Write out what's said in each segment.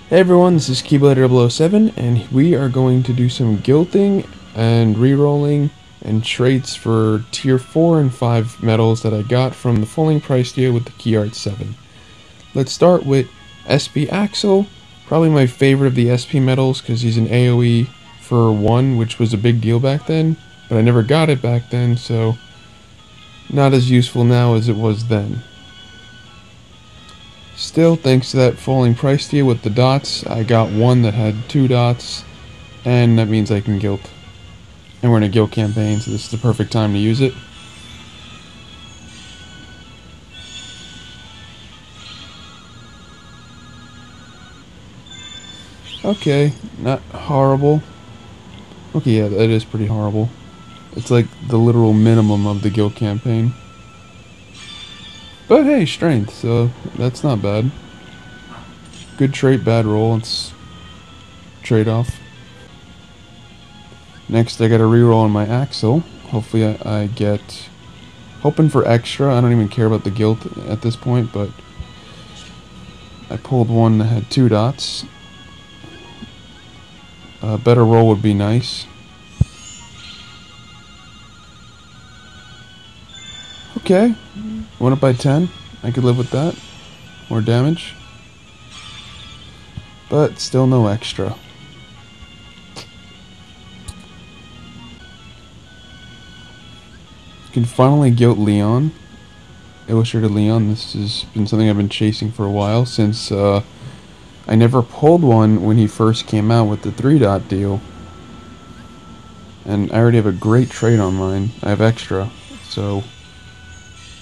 Hey everyone, this is Keyblade007, and we are going to do some guilting and rerolling and traits for tier 4 and 5 medals that I got from the falling price deal with the Key Art 7. Let's start with SP Axel, probably my favorite of the SP medals because he's an AoE for 1, which was a big deal back then, but I never got it back then, so not as useful now as it was then. Still, thanks to that falling price deal with the dots, I got one that had 2 dots, and that means I can guilt. And we're in a guilt campaign, so this is the perfect time to use it. Okay, not horrible. Okay, yeah, that is pretty horrible. It's like the literal minimum of the guilt campaign. But hey, strength, so that's not bad. Good trait, bad roll, it's trade-off. Next, I got a reroll on my Axel. Hopefully I get... hoping for extra. I don't even care about the guilt at this point, but... I pulled one that had 2 dots. A better roll would be nice. Okay, went up by 10. I could live with that. More damage. But still no extra. You can finally guilt Leon. Illustrated Leon. This has been something I've been chasing for a while since I never pulled one when he first came out with the 3-dot deal. And I already have a great trait on mine. I have extra, so...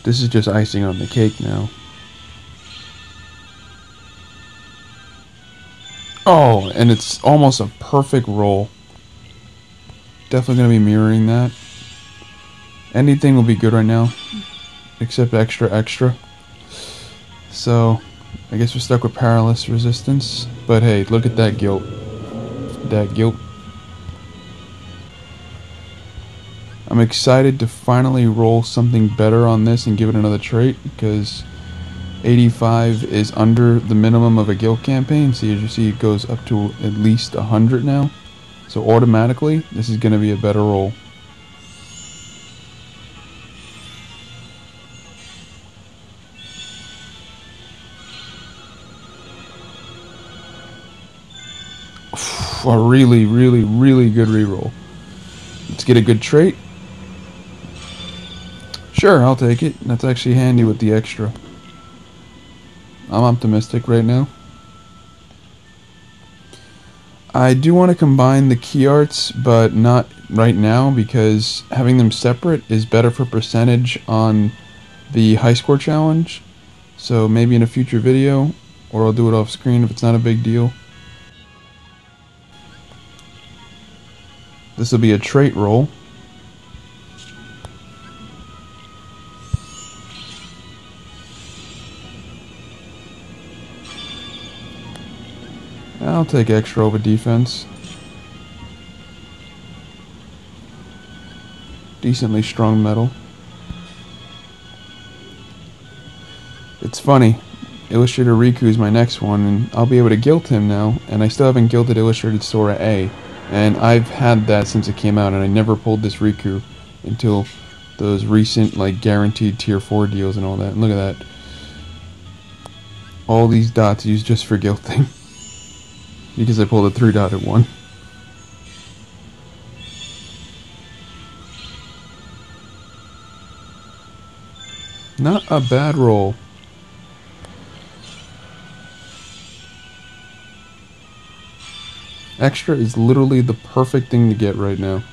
this is just icing on the cake now. Oh, and it's almost a perfect roll. Definitely going to be mirroring that. Anything will be good right now, except extra. So, I guess we're stuck with Paralysis Resistance. But hey, look at that guilt. That guilt. I'm excited to finally roll something better on this and give it another trait, because 85 is under the minimum of a guilt campaign. See, as you see, it goes up to at least 100 now. So automatically, this is going to be a better roll. A really good reroll. Let's get a good trait. Sure, I'll take it. That's actually handy with the extra. I'm optimistic right now. I do want to combine the key arts, but not right now, because having them separate is better for percentage on the high score challenge. So maybe in a future video, or I'll do it off screen if it's not a big deal. This will be a trait roll. I'll take extra over defense. Decently strong metal. It's funny. Illustrator Riku is my next one, and I'll be able to guilt him now, and I still haven't guilted Illustrated Sora A. And I've had that since it came out, and I never pulled this Riku until those recent, like, guaranteed tier 4 deals and all that. And look at that. All these dots used just for guilting. Because I pulled a 3-dotted one. Not a bad roll. Extra is literally the perfect thing to get right now.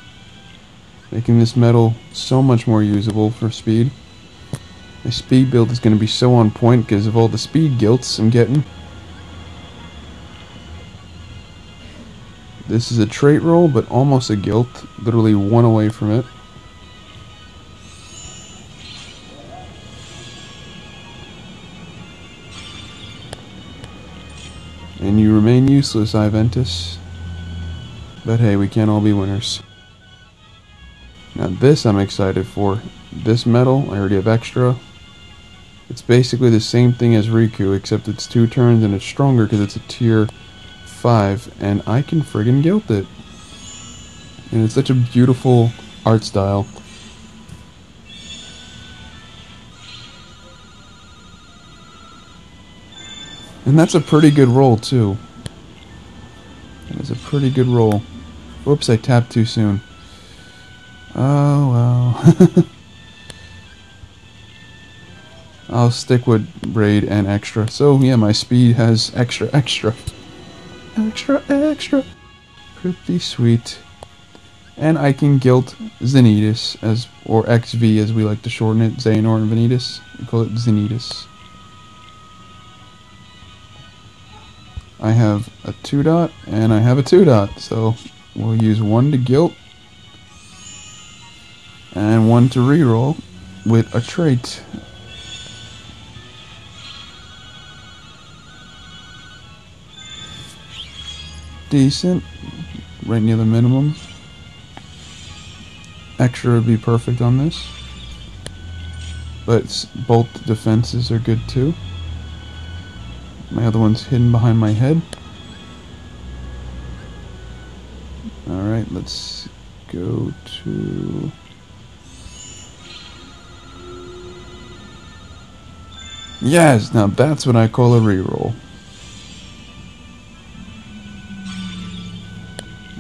Making this metal so much more usable for speed. My speed build is going to be so on point because of all the speed guilts I'm getting. This is a trait roll, but almost a guilt. Literally one away from it. And you remain useless, Iventus. But hey, we can't all be winners. Now this I'm excited for. This metal, I already have extra. It's basically the same thing as Riku, except it's 2 turns and it's stronger because it's a tier 5, and I can friggin' guilt it. And it's such a beautiful art style. And that's a pretty good roll, too. That is a pretty good roll. Whoops, I tapped too soon. Oh, well. I'll stick with raid and extra. So, yeah, my speed has extra. Extra. Pretty sweet. And I can guilt Xenitas, or XV as we like to shorten it, Xehanort and Vanitas. We call it Xenitas. I have a 2-dot, and I have a 2-dot, so we'll use 1 to guilt, and 1 to reroll with a trait. Decent, right near the minimum. Extra would be perfect on this, but both defenses are good too. My other one's hidden behind my head. Alright, let's go to... Yes! Now that's what I call a reroll.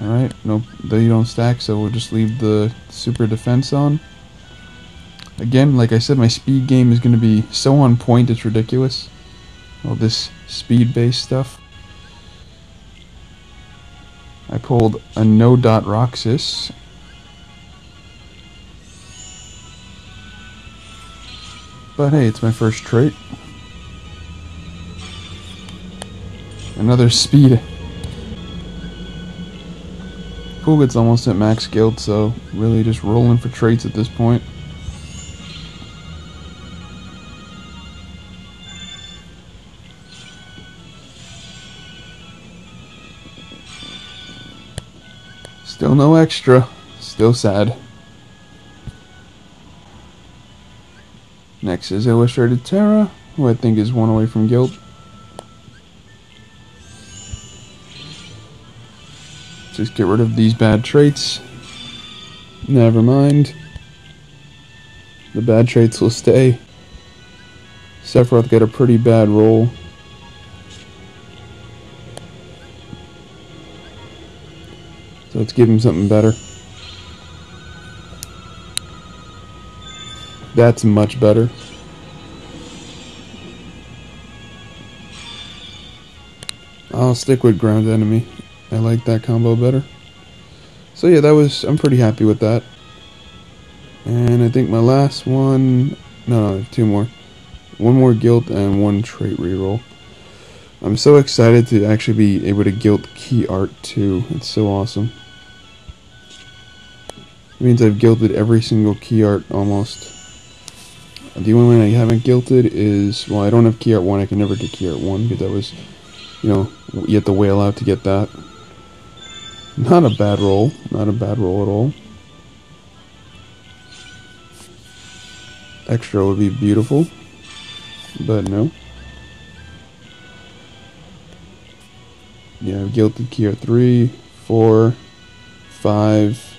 Alright, nope, they don't stack, so we'll just leave the super defense on. Again, like I said, my speed game is going to be so on point, it's ridiculous. All this speed-based stuff. I pulled a no-dot Roxas. But hey, it's my first trait. Another speed. Pugit's almost at max guild, so really just rolling for traits at this point. Still no extra. Still sad. Next is Illustrated Terra, who I think is 1 away from guild. Just get rid of these bad traits. Never mind. The bad traits will stay. Sephiroth got a pretty bad roll. So let's give him something better. That's much better. I'll stick with ground enemy. I like that combo better. So yeah, I'm pretty happy with that. And I think my last one, no, I have 2 more. 1 more guilt and 1 trait reroll. I'm so excited to actually be able to guilt key art too. It's so awesome. It means I've guilted every single key art almost. The only one I haven't guilted is, well, I don't have key art 1. I can never get key art 1 because that was, you know, you have to whale out to get that. Not a bad roll. Not a bad roll at all. Extra would be beautiful, but no. Yeah, I've guilted key art 3, 4, 5.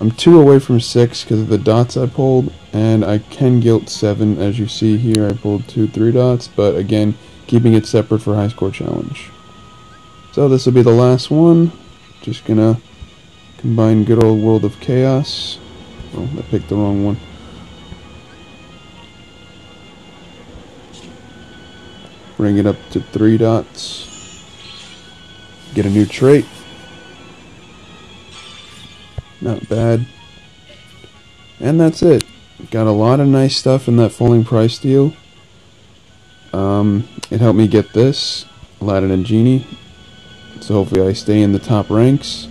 I'm 2 away from 6 because of the dots I pulled, and I can guilt 7. As you see here, I pulled 2 3-dots, but again, keeping it separate for high score challenge. So this will be the last one. Just gonna combine good old World of Chaos. Oh, I picked the wrong one. Bring it up to 3 dots. Get a new trait. Not bad. And that's it. Got a lot of nice stuff in that falling price deal. It helped me get this, Aladdin and Genie. So hopefully I stay in the top ranks.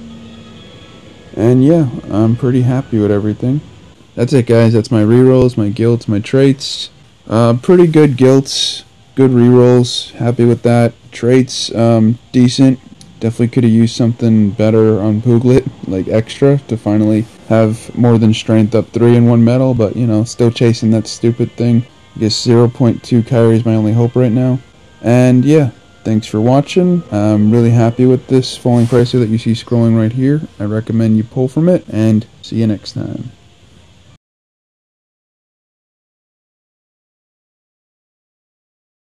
And yeah, I'm pretty happy with everything. That's it, guys. That's my rerolls, my guilds, my traits. Pretty good guilds, good rerolls. Happy with that. Traits, decent. Definitely could have used something better on Puglit, like extra, to finally have more than strength up 3 in 1 medal, but you know, still chasing that stupid thing. I guess 0.2 Kyrie is my only hope right now. And yeah, Thanks for watching. I'm really happy with this falling price that you see scrolling right here. I recommend you pull from it, and see you next time.